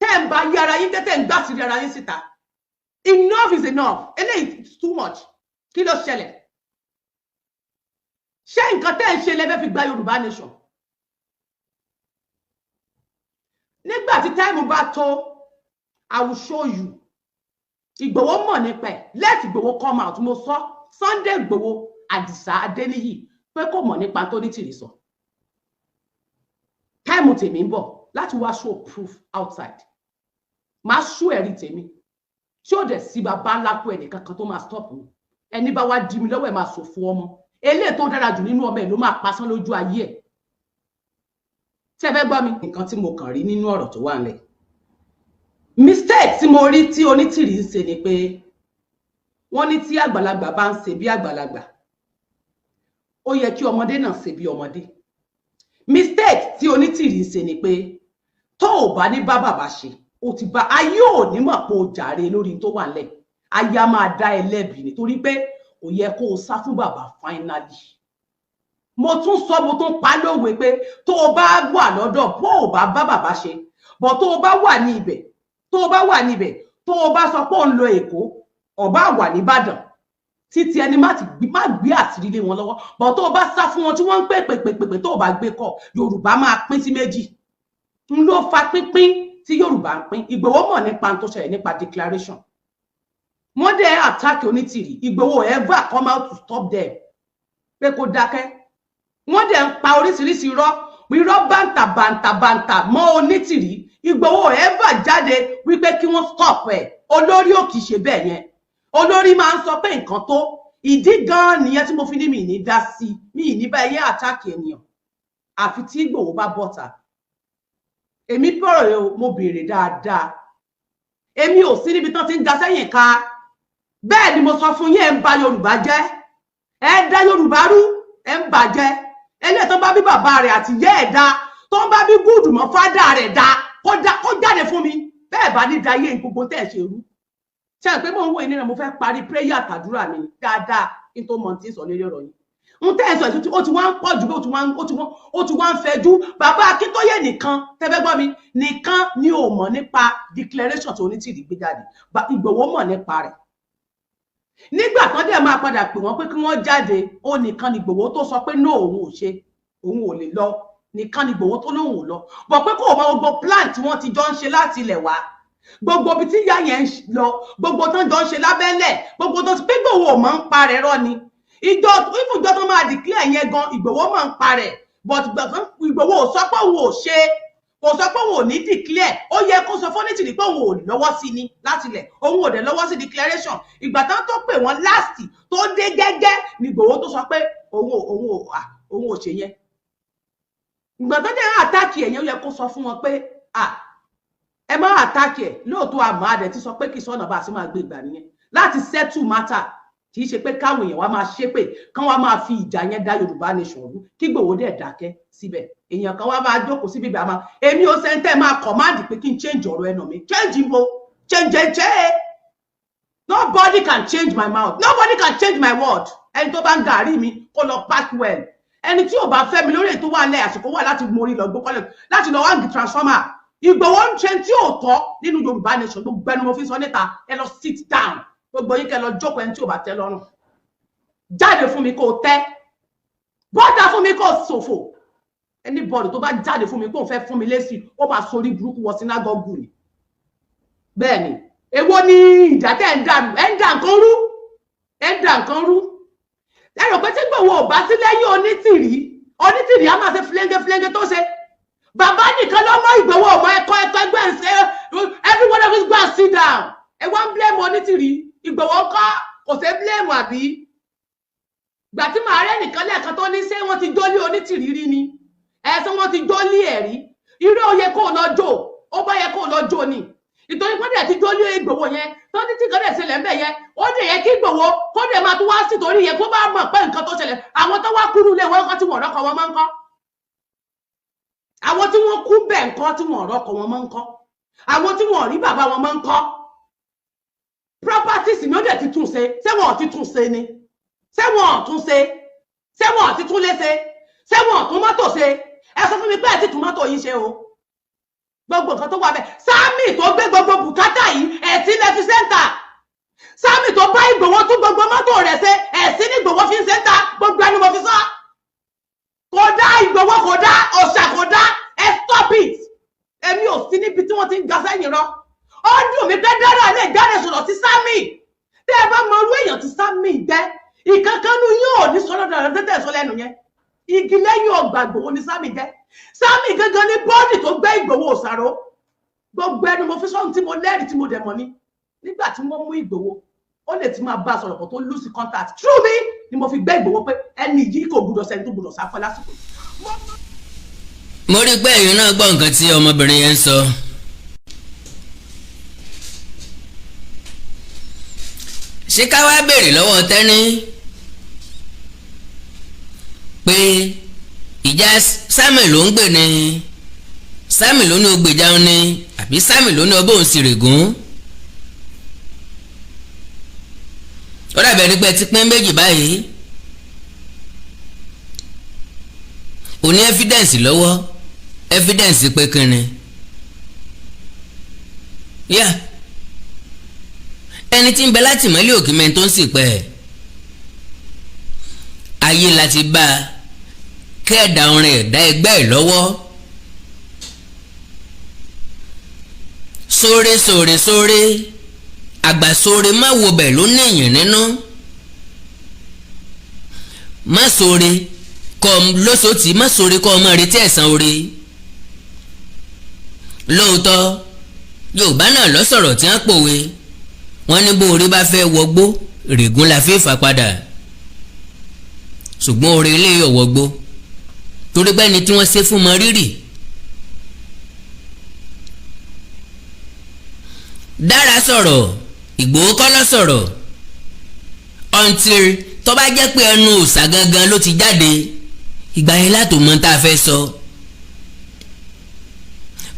S2: tẹ́ ń bá yí ara yín tẹ́ ń gbà sí ara yín síta enough is enough eléyìí is too much kí ló ṣẹlẹ̀ ṣé nǹkan tẹ́ ń ṣe lẹ́fẹ́ fi gba Yorùbá nation nígbà tí táìmù bá tó I will show you. Ìgbòho mọ̀ nípa ẹ̀ let Ìgbòho come out mo sọ Sunday Ìgbòho Àdìsá Adéníyì pé kò mọ̀ nípa tó Onítìrí sọ táìmù tèmi ń bọ̀ láti wá show proof outside máa show ẹ̀rí tèmi tí ó dẹ̀ sí bàbá ńlá kú ẹnìkan kan tó máa stop mi ẹni bá wá di mi lọ́wọ́ ẹ̀ máa ṣòfò ọmọ eléyìí tó dára jù nínú ọmọ ẹ̀ ló máa pasán lójú ayé ẹ̀ tí ẹ fẹ́ gbọ́ mi nǹkan tí mo kàn rí nínú ọ̀rọ̀ tó wà nílẹ̀ mistake tí mo rí tí Onítìrí ń ṣe ni pé wọ́n ní tí àgbàlagbà bá ń ṣe bí àgbàlagbà ó yẹ kí ọmọdé náà ṣe bí ọmọdé mistake tí Onítìrí ń ṣe ni pé tó ò bá ní bá bàbá ṣe ó ti bá ayé ò ní mọ̀ pé ó jàre lórí tó wà lẹ̀ ayé á máa dá ẹ lẹ́bi nítorí pé ó yẹ kó o sá fún bàbá finally mo tún sọ mo tún pa lówe pé tó o bá wà lọ́dọ̀ bó o bá bàbá ṣe bọ̀ tó o bá wà ní ibẹ̀ tó bá wà níbẹ̀ tó bá sọ pé ó ń lọ Èkó ọba wà nìbàdàn títí ẹni má gbé àṣírí lé wọn lọ́wọ́ bọ̀ tó bá sá fún wọn tí wọ́n ń pèpèpèpè tó bá gbé kọ Yorùbá máa pín sí méjì ń ló fa pínpín tí Yorùbá ń pín Ìgbòho mọ̀ nípa tó ṣẹlẹ̀ nípa declaration wọ́n dẹ̀ attack Onítìrí Ìgbòho ever come out to stop them pé kó dákẹ́ wọ́n dẹ̀ ń pa oríṣiríṣi irọ́ bàǹtà mọ́ Onítìrí Ìgbòho ever jáde wípé kí wọ́n stop ẹ̀ olórí ò kì í ṣe bẹ́ẹ̀ yẹn olórí máa ń sọ pé nǹkan tó ìdí gan nìyẹn tí mo fi ní mi ní dá sí mi ní bá ẹyẹ àtàkì ènìyàn àfi tí Ìgbòho bá bọ́ta èmi bọ̀rọ̀ yẹn mo béèrè dáadáa èmi ò sí níbi tán ti ń ga sẹ́yìn ká bẹ́ẹ̀ ni mo sọ fún yín ẹ̀ ń ba Yorùbá jẹ́ ẹ̀ dá Yorùbá rú ẹ̀ ń bàjẹ́ ẹlẹ́ẹ̀ tó bá bí bàbá rẹ̀ àti ìyá ẹ̀ dá tó ń bá bí gúùdù mọ́ fádà rẹ̀ dá kó jáde fún mi bẹ́ẹ̀ bá ní dayé gbogbo tẹ́ ẹ̀ ṣe rú ṣe é pé mo ń wo ìnira mo fẹ́ parí prayer àtàdúrà mi dáadáa kí n tó mọ tí ń sọ lórí ọ̀rọ̀ yìí ń tẹ́ ẹ̀ sọ èso ó ti wá ń pọ̀ jù ó ti wá ń fẹjú bàbá Akíntóyè nìkan tẹ́fẹ́ gbọ́ mi nìkan ni ò mọ̀ nípa declaration tó Onítìrí gbé jáde Ìgbòho mọ̀ nípa rẹ̀ nígbà kan dẹ̀ máa padà pè wọ́n pé kí wọ́n jáde ó nìkan ni Ìgbòho tó sọ pé no òun ò ṣe òun ò lè lọ nìkan ni Ìgbòho tó lóun ò lọ bọ̀ pé kò mọ gbogbo plan tí wọ́n ti jọ ń ṣe láti ilẹ̀ wá gbogbo ibi tí ìyá yẹn ń lọ gbogbo tán jọ ń ṣe lábẹ́lẹ̀ gbogbo tó ti pé Ìgbòho ò mọ̀ ń pa rẹ̀ rọ́ ni ìfúnjọ tó máa declare yẹn gan Ìgbòho mọ̀ ń pa rẹ̀ but Ìgbòho ò sọ pé òun ò ṣe kò sọ pé òun ò ní declare ó yẹ kó sọ fún Onítìrí pé òun ò lọ́wọ́ sí ni láti ilẹ̀ òun ò dẹ̀ lọ́wọ́ sí declaration ìgbà tán tó pè wọ́n last tó dé gẹ́gẹ́ ni Ìgbòho tó sọ pé òun ò ṣe yẹn ìgbà tó dé àtàkì ẹ̀yẹn ó yẹ kó sọ fún wọn pé ẹ má àtàkì ẹ̀ lóòótọ́ àmọ́ adẹ̀ ti sọ pé kì í sọ̀nà bá a sì máa gbé ìgbà nìyẹn láti settle matter kì í ṣe pé káwọn èèyàn wá máa ṣépè kán wá máa fi ìjà yẹn dá Yorùbá nation rú kí Ìgbòho dẹ̀ dákẹ́ síbẹ̀ èèyàn kan wá máa jókòó síbi ìgbà máa èmi ò sẹ́ńtẹ́ máa command pé kí n change ọ̀rọ̀ ẹnu mi change mo change. Nobody can change my mouth. Nobody can change my word. Ẹni tó bá ń gàrí mi kó lọ pack well. Ẹni tí ò bá fẹ́ mi lórí ètò wà lẹ́ àsìkò wà láti mórí lọ gbókọ́lẹ̀ láti lọ wá transformer. Ìgbòho ń ṣe tí ò tọ́ nínú Yorùbá nation gbogbo ẹnu mo fi sọ níta ẹ lọ sit down. Gbogbo yín kẹ lọ jókòó ẹni tí ò bá tẹ́ lọ́rùn. Jáde fún mi kó tẹ́. Bọ́dà fún mi kó ṣòfò. Anybody tó bá jáde fún mi kó fẹ́ fún mi lésì ó máa sorí burúkú wọ sínágọ́gù ni. Bẹ́ẹ̀ni èwo ni ìdàtẹ̀ ń dà nǹkan rú ẹ rò pé tí Ìgbòho ò bá sí lẹ́yìn onítìrí á máa ṣe flenge tó ṣe bàbá nìkan ló mọ Ìgbòho ọmọ ẹ̀kọ́ ẹgbẹ́ ń ṣe everyone of us go and sit down ẹ wá ń blame onítìrí Ìgbòho kọ́ kò ṣe blame àbí gbà tí màá rẹ́ nìkan lẹ́ẹ̀kan tó ní ṣé wọ́n ti jólé onítìrí rí ni ẹ̀sán wọ́n ti jólé ẹ̀rí irú ó yẹ kó lọ jó ó bá yẹ kó lọ jó ni ìtòrí pé dẹ̀ ti jólé Ìgbòho yẹn tó ní tí kan dẹ̀ ṣẹlẹ̀ ń bẹ̀ yẹn ó dẹ̀ yẹ kí Ìgbòho kó dẹ̀ máa tún wá sí torí yẹ kó bá mọ̀ pé nǹkan tó ṣẹlẹ̀ àwọn tó wá kúrú lé wọn kan tí wọ́n rọ́kọ̀ wọn máa ń kọ́ àwọn tí wọ́n kú bẹ̀ nǹkan tí wọ́n rọ́kọ̀ wọn máa ń kọ́ àwọn tí wọ́n rí bàbá wọn máa ń kọ́ properties ni ó dẹ̀ ti tún ṣe ṣé wọn ò ti tún ṣe ni ṣé wọn ò tún ṣe ṣé wọn ò ti tún lé ṣe ṣé wọn ò tún mọ́tò ṣe ẹ sọ fún mi pé ẹ ti tún mọ́tò yín ṣe o gbogbo nǹkan tó wà bẹ́ẹ̀ Sámì tó gbé gbogbo bùkátà yìí ẹ̀sìn lẹ́fi sẹ́ńtà Sámì tó bá Ìgbòho tún gbogbo mọ́tò rẹ̀ ṣe ẹ̀sìn ní Ìgbòho fi ń sẹ́ńtà gbogbo ẹni mo fi sọ kò dá Ìgbòho kò dá ọ̀ṣà kò dá ẹ stop it èmi ò sí níbi tí wọ́n ti ń ga sẹ́yìn rọ ó dùn mí pé dára lè jáde sọ̀rọ̀ sí Sámì tẹ́ ẹ bá mọ irú èèyàn tí Sámì jẹ́ ìkankanú yóò ní sọ́dọ̀ dàrọ́ tẹ́tẹ́ sọ lẹ́nu yẹn igi lẹ́yìn ọgbà Ìgbòho ni Sámì jẹ́ Sámì gangan ní bọ́ọ̀dì tó gbé Ìgbòho òsàrò gbogbo ẹnu mo fi sọ́run tí mo lẹ́rìí tí mo dẹ̀ mọ́ ní nígbà tí wọ́n mú Ìgbòho ó lè ti máa bá a sọ̀rọ̀ pọ̀ tó lose contact true me ni mo fi gbé Ìgbòho pé ẹni yìí kò gbúdọ̀ sẹ́ni tó gbúdọ̀ sáfẹ́ lásìkò.
S1: mo rí pé ẹ̀yin náà gbọ́ nǹkan tí ọmọbìnrin yẹn ń sọ ṣé ká wá béèrè lọ́wọ́ Tenny pé ìjà Sámì ló ń gbè ní Sámì ló ní ó gbèjà òun ni àbí Sámì ló ní ọbọ̀ òun sì règún ó dàbẹ̀ ní pé ti pín méjì báyìí ó ní evidence lọ́wọ́ evidence pé kínni yá ẹni tí ń bẹ láti mọ́lẹ̀ òkè mẹ́rin tó ń sì pẹ́ ayé láti bá a kẹ́ẹ̀dá orin ẹ̀dá ẹgbẹ́ ẹ̀ lọ́wọ́ sóre àgbà sóre má wo bẹ̀ ló ní èèyàn nínú má sóre kọ́ lóṣòtì má sóre kọ́ ọmọ retí ẹ̀san oore lóòótọ́ Yorùbá náà lọ sọ̀rọ̀ tí wọ́n pòwe wọ́n ní bó orí bá fẹ́ wọgbó règún la fi fà padà ṣùgbọ́n orí ilé yọ̀ wọgbó torí pé ẹni tí wọ́n ṣe fún mọ rírì dára sọ̀rọ̀ Ìgbòho kọ́ ló sọ̀rọ̀ until tó bá jẹ́ pé ẹnu òòṣà gangan ló ti jáde ìgbà yẹn látò mọ tá a fẹ́ sọ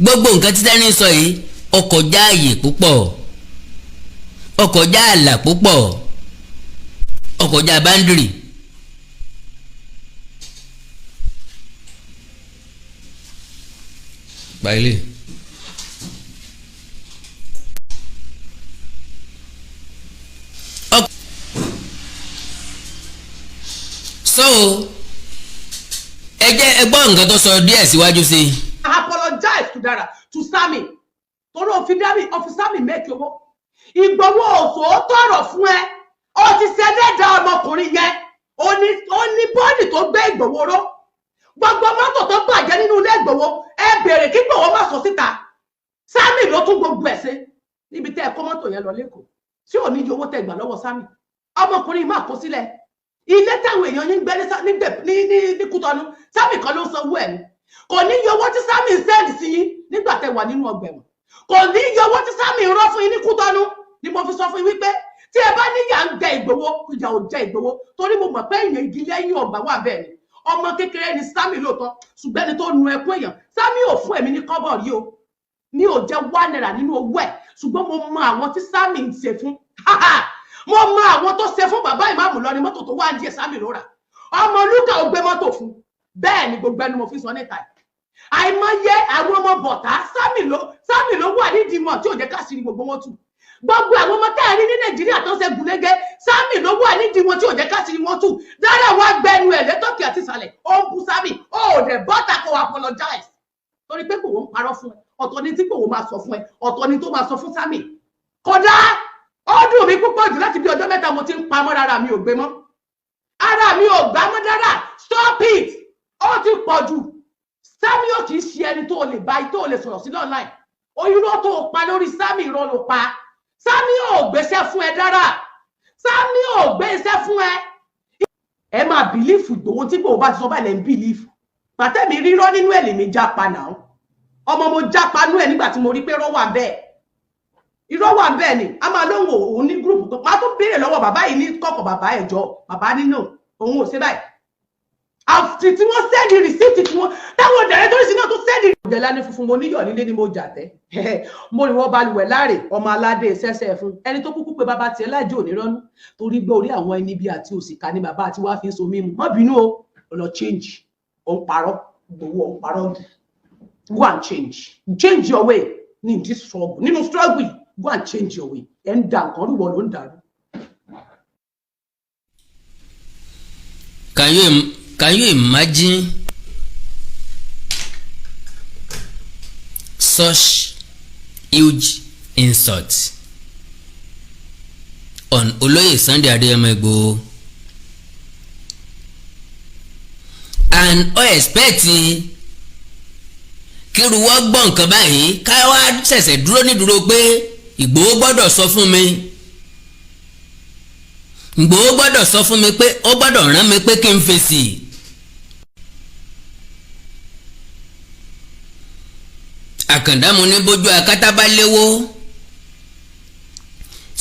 S1: gbogbo nǹkan tí Tenny sọ yìí ó kọjá ààyè púpọ̀ ó kọjá ààlà púpọ̀ ó kọjá báńdìrì. Bailey. Okay. So ẹ jẹ́ ẹ gbọ́ nǹkan tó sọ díẹ̀ síwájú sí i.
S2: I apologize to Dara to Sámì torí òfin Sámì make owó Ìgbòho òsòótọ́ ọ̀rọ̀ fún ẹ ó ti ṣẹlẹ́dà ọmọkùnrin yẹn ó ní bọ́ọ̀dì tó gbé Ìgbòho ró gbogbo mọ́tò tó bàjẹ́ nínú ilé Ìgbòho ẹ bèrè kí Ìgbòho má sọ síta Sámì ló tún gbogbo ẹ̀ ṣe níbi tẹ́ ẹ kó mọ́tò yẹn lọ lẹ́kọ̀ọ́ tí ò ní iye owó tẹ́ gbà lọ́wọ́ Sámì ọmọkùnrin má kó sílẹ̀ ilé táwọn èèyàn yín gbé ní Kútọ́nù Sámì kan ló sanwó ẹ̀ ni kò ní iye owó tí Sámì ń sẹ́ẹ̀dì sí yín nígbà tẹ́ wà nínú ọgbà ẹ̀wọ̀n kò ní iye owó tí Sámì ń rán fún yín ní Kútọ́nù ni mo fi sọ fún yín wípé tí ẹ bá níyà ń jẹ Ìgbòho ìyà ò jẹ Ìgbòho torí mo mọ̀ pé èèyàn igi lẹ́yìn ọgbà wà bẹ́ẹ̀ ni ọmọ kékeré ni Sammy lóòótọ́ ṣùgbọ́n ẹni tó nu ẹkún èèyàn Sammy ò fún èmi ní kọ́bọ̀ rí o mi ò jẹ́ $1 nínú owó ẹ̀ ṣùgbọ́n mo mọ àwọn tí Sammy ń ṣe fún mo mọ àwọn tó ṣe fún bàbá ìmáàmù lọ ní mọ́tò tó wá ń díẹ̀ Sammy ló rà ọmọ Lúkà ò gbé mọ́tò fún bẹ́ẹ̀ ni gbogbo ẹni mo fi sọ níta àìmọye àwọn ọmọ bọ̀tá Sammy ló wà nídìí mọ̀ tí ò jẹ́ káṣírí gbogbo wọn tú gbogbo àwọn ọmọ tẹ́ẹ̀rí ní Nàìjíríà tó ń ṣe gúnlégé Sammy ló wà nídìí wọn tí ò jẹ́ káṣírí wọn tú dára wá gbẹnu ẹ̀ létòkè àti ìsàlẹ̀ ó ń bú Sammy ó dẹ̀ bọ́tà kó apologize torí pé Ìgbòho ń parọ́ fún ẹ ọ̀tọ̀ ni tí Ìgbòho máa sọ fún ẹ ọ̀tọ̀ ni tó máa sọ fún Sammy kódà ó dùn mí púpọ̀ jù láti bí ọjọ́ mẹ́ta mo ti ń pamọ́ rárá mi ò gbé mọ́ ara mi ò gbá mọ́ dára stop it ó ti pọ̀ jù Sammy ò kì í ṣe ẹni tó lè bá tó lè sọ̀rọ̀ sí online oyún tó pa lórí Sammy irọ́ ló pa Sammy ò gbéṣẹ́ fún ẹ dára Sammy ò gbéṣẹ́ fún ẹ máa bìlífù Ìgbòho tí Ìgbòho bá ti sọ báyìí lẹ́ ń bìlífù pàtẹ́mi rírọ́ nínú ẹ̀ lèmi jápa náà ọmọ mo jápa nú ẹ̀ nígbà tí mo rí pé irọ́ wà bẹ́ẹ̀ ni a máa lóhùn òun ní gúrùpù tó máa tún béèrè lọ́wọ́ bàbá yìí ní kọ̀kọ̀ bàbá ẹ̀jọ́ bàbá nínú òun ò ṣe báyìí àfi tí wọ́n sẹ́ẹ̀dì rìsíìtì tí wọ́n táwọn ọ̀dẹ̀rẹ́ tó sì náà tó sẹ́ẹ̀dì. ìjẹ̀lá ní funfun mo níyọ̀ nílé ni mo jà tẹ́ mo rí wọ́n balùwẹ̀ láre ọmọ aládé ṣẹ́ṣẹ́ fún ẹni tó kúkú pé bàbá tiẹ̀ láìjẹ́ òní rọ́nú torí gbé orí àwọn ẹni bí àti òsìkà ní bàbá àti wàá fi ń so mímu má bínú o ọ̀nà change òun parọ́ gbowó òun parọ́ go and change your way ní this struggle nínú struggle go and change your way ẹ̀ ń da nǹkan rúbọ ló ń dàrú.
S1: Can you imagine such huge insult on Olóyè Sunday Adéyẹmọ Ìgbòho and ó expect kíru wọ́n gbọ́ nǹkan báyìí ká wá ṣẹ̀ṣẹ̀ dúró nídúró pé Ìgbòho gbọ́dọ̀ sọ fún mi Ìgbòho gbọ́dọ̀ sọ fún mi pé ó gbọ́dọ̀ rán mi pé kí n fèsì. Àkàndá mo ní bójú akátá bá léwó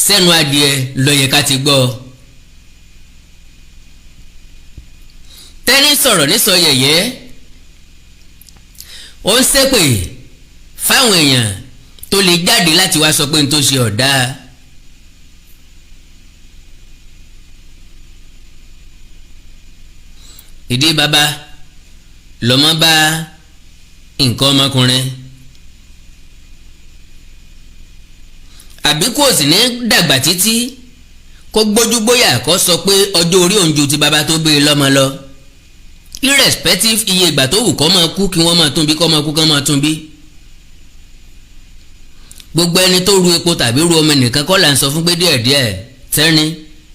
S1: sẹ́nu adìẹ lọ́yẹ̀ ká ti gbọ́. Tenny sọ̀rọ̀ nísọ yẹ̀yẹ́ ó ń ṣépè fáwọn èèyàn tó lè jáde láti wá sọ pé n tó ṣe ọ̀dá. ìdí bàbá lọ́mọ bá nǹkan ọmọkùnrin àbí kò sì ní dàgbà títí kó gbójú gbóyà kó sọ pé ọjọ́ orí òun ju ti bàbá tó gbé e lọ́mọ lọ irrespective iye ìgbà tó wù kó máa kú kí wọ́n máa tún bí kó máa kú kó máa tún bí. gbogbo ẹni tó ru epo tàbí ru omi nìkan kọ́ là ń sọ fún pé díẹ̀díẹ̀ Tenny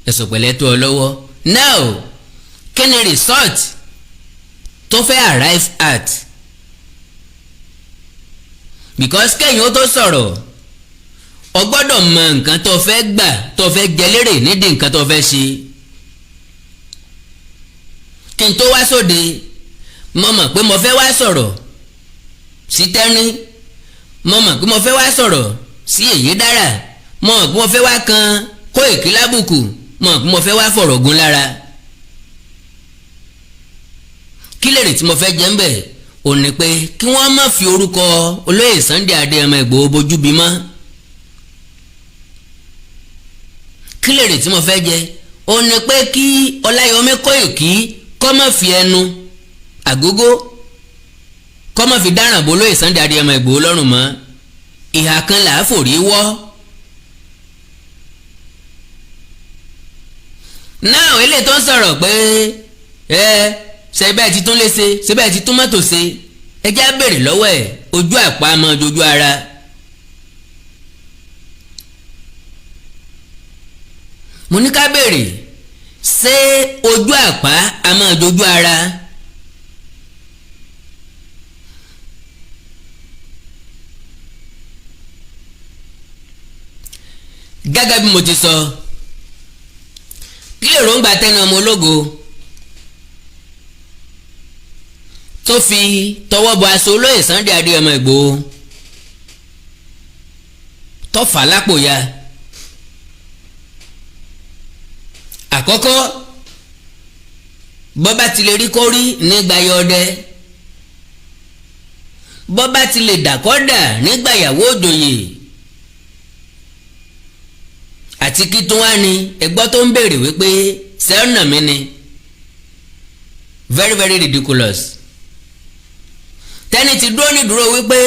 S1: ẹ̀sùn pẹ̀lẹ́ tó ọ lọ́wọ́ now kí ni result tó fẹ́ arrive at because kẹ́yìn ó tó sọ̀rọ̀ o gbọ́dọ̀ mọ nǹkan tó fẹ́ gbà tó fẹ́ jẹ lérè nídìí nǹkan tó fẹ́ ṣe. kí n tó wá sóde mo mọ̀ pé mo fẹ́ wá sọ̀rọ̀ sí Tenny mo mọ̀ pé mo fẹ́ wá sọ̀rọ̀ sí Èyídára mo mọ̀ pé mo fẹ́ wá kan Kóìkí lábùkù mo mọ̀ pé mo fẹ́ wá fọ̀rọ̀ gún lára. kí lèrè tí mo fẹ́ jẹ́ ń bẹ̀ ò ní pé kí wọ́n má fi orúkọ Olóyè Sunday Adéyẹmọ Ìgbòho bójú bí mọ́. kí lèrè tí mo fẹ́ jẹ́ ò ní pé kí Ọláyọmí Kóìkí kọ́ má fi ẹnu àgógó kọ́ má fi dáràn bó Olóyè Sunday Adéyẹmọ Ìgbòho lọ́rùn mọ́ ìhà kan là á fòrí wọ́. náà eléyìí tó ń sọ̀rọ̀ pé ṣe bẹ́ẹ̀ ti tún lé ṣe ṣe bẹ́ẹ̀ ti tún mọ́tò ṣe ẹ jẹ́ á bèrè lọ́wọ́ ẹ̀ ojú àpá mọ́ dojú ara. mo ní ká bèrè ṣé ojú àpá a máa dojú ara. gẹ́gẹ́ bí mo ti sọ kí èròǹgbà Tenny ọmọ ológo tó fi tọwọ́ bọ aṣọ Olóyè Sunday Adéyẹmọ Ìgbòho tó fà lápò ya àkọ́kọ́ bọ́bá ti lè rí kó rí nígbàyà ọdẹ bọ́bá ti lè dàkọ́dà nígbàyàwó òjòyè àti kí tó wá ní ẹgbọ́ tó ń béèrè wípé sẹ́ọ̀nà mi ni very very ridiculous. Tenny ti dúró ní dúró wípé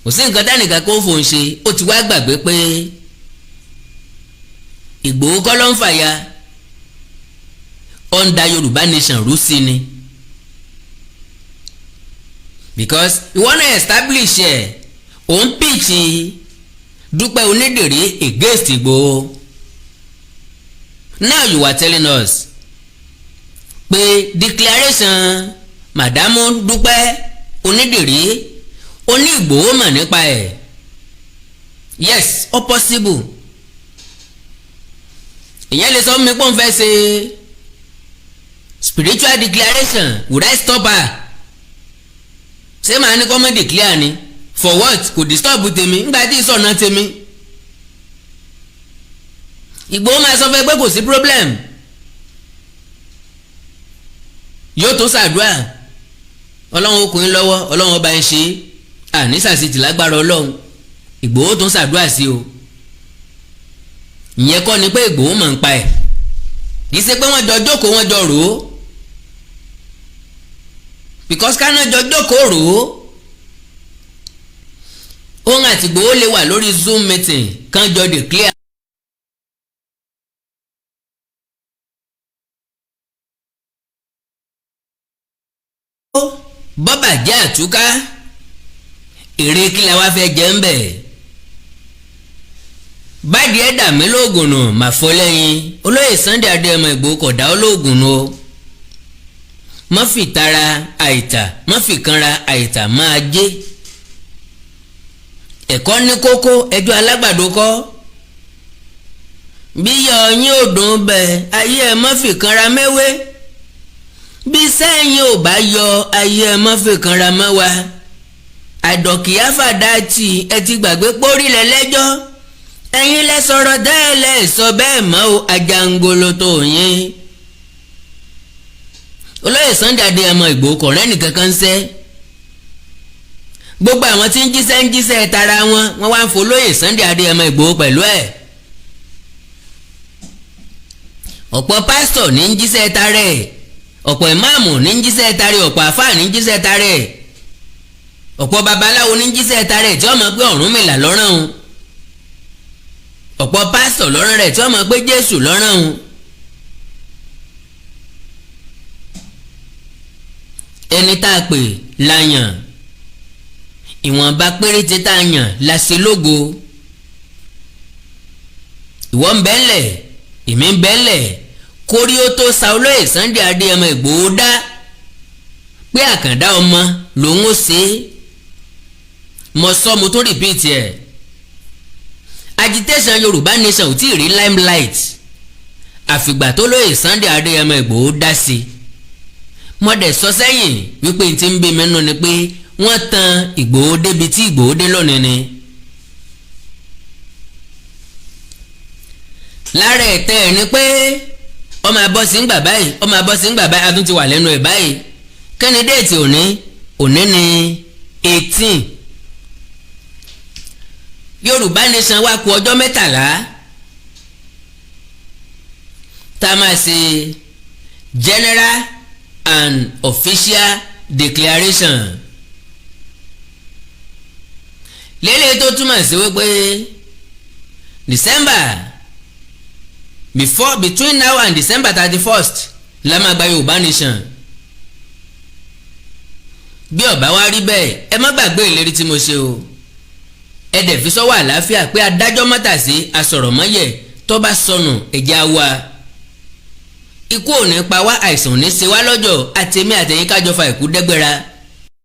S1: kò sí nǹkan tánìkan kó fòun ṣe ó ti wá gbàgbé pé Ìgbòho kọ́ ló ń fàya ó ń da Yorùbá nation rú sí ni because ìwọ náà establish ẹ̀ òun pitch Dúpẹ́ Onídìrí against Ìgbòho. Now you are telling us pé declaration Màdámù Dúpẹ́ Onídìrí oní Ìgbòho mọ̀ nípa ẹ̀. Yes, all possible. Ìyẹn lè sọ fún mi pé òun fẹ́ ṣe spiritual declaration, would I stop her? Ṣé màá ní kọ́mọ́ declare ni? For what? Kò disturb tèmi nígbà tí ìsọ̀nà tèmi. Ìgbòho máa sọ fẹ́ pé kò sí problem. Yóò tó ṣàdúrà Ọlọ́run okùnrin lọ́wọ́ Ọlọ́run ọba ń ṣe àníṣàṣìtì lágbára Ọlọ́run. Ìgbòho tó ń ṣàdúrà sí o. Ìyẹn kọ́ ni pé Ìgbòho mọ̀ ń pa ẹ̀. Kì í ṣe pé wọ́n jọ jókòó wọ́n jọ rò ó. Because káná jọ jókòó rò ó. Òun àti Ìgbòho lè wà lórí Zoom meeting kan jọ declare. Bọ́bà jẹ́ àtúká èrè kí la wá fẹ́ jẹ́ ń bẹ̀. Báàdì ẹ̀dà mi lóògùn nù mà fọ́ lẹ́yìn olóyè Sunday Adéyẹmọ Ìgbòho kò dá olóògùn nù o. Má fi tara àìtà má fi kanra àìtà máa jẹ́. Ẹ̀kọ́ ní kókó ẹjọ́ alágbàdo kọ́. Bí yọ yín ò dùn bẹ́ẹ̀ ayé ẹ̀ má fi kanra mẹ́wé. Bí sẹ́yìn ò bá yọ ayé ẹ̀ má fi kanra mọ́ wa. Àdọ̀kìá fàdáàtì ẹ ti gbàgbé pórí lẹ́lẹ́jọ́. Ẹ̀yin lẹ sọ̀rọ̀ dẹ́ẹ̀lẹ́ sọ bẹ́ẹ̀ mọ́ o Àjàngolo tó yín. Olóyè Sunday Adéyẹmọ Ìgbòho kò rẹ́nì kankan ń sẹ́. Gbogbo àwọn tí ń jíṣẹ́ tara wọn wá ń folóyè Sunday Adéyẹmọ Ìgbòho pẹ̀lú ẹ̀. Ọ̀pọ̀ pásítọ̀ ní ń jíṣẹ́ tara ẹ̀, ọ̀pọ̀ ìmáàmù ní ń jíṣẹ́ tara ẹ̀, ọ̀pọ̀ àfáà ní ń jíṣẹ́ tara ẹ̀, ọ̀pọ̀ babaláwo ní ń jíṣẹ́ tara ẹ̀ tí wọ́n mọ̀ pé Ọ̀rúnmìlà lọ́rán òun, ọ̀pọ̀ pásítọ̀ lọ́rán rẹ̀ tí wọ́n mọ̀ pé Jésù lọ́rán òun. Ẹni tá a pè la yàn, ìwọ̀nba péréte tá a yàn la ṣe lógo. Ìwọ ń bẹ́ńlẹ̀ èmi ń bẹ́ńlẹ̀ kórí ó tó sa olóyè Sunday Adéyẹmọ Ìgbòho dá pé àkàndá ọmọ lòun ó ṣe é. Mo sọ mo tó rìpíìtì ẹ̀. Agitation Yorùbá Nation ò tí ì rí limelight àfìgbà tó lóyè Sunday Adéyẹmọ Ìgbòho dá sí i. Mo dẹ̀ sọ sẹ́yìn wípé n ti ń bí mi nù ni pé wọ́n tan Ìgbòho débi tí Ìgbòho dé lónìí ni. Lára ẹ̀tẹ́ ẹ̀ ni pé ọmọ abọ́sí ń gbà báyìí ọmọ abọ́sí ń gbà báyìí a tún ti wà lẹ́nu ẹ̀ báyìí. Kẹ́ni déètì òní ni 18. Yorùbá Nation wá kù ọjọ́ 13 tá a máa ṣe general and official declaration. Lélẹ̀ tó túmọ̀ sí wípé between now and December 31st la máa gba Yorùbá Nation. Bí ó bá wá rí bẹ́ẹ̀ ẹ má gbàgbé ìlérí tí mo ṣe o. Ẹ dẹ̀ fi sọ́wọ́ àlàáfíà pé adájọ́ mọ́tàsí asọ̀rọ̀mọ́yẹ̀ tó bá sọnù ẹ̀já wa. Ikú ò ní pa wá àìsàn ò ní ṣe wá lọ́jọ́ àtẹ̀mí àtẹ̀yìn kájọ fa ìkú dẹ́gbẹ̀ra.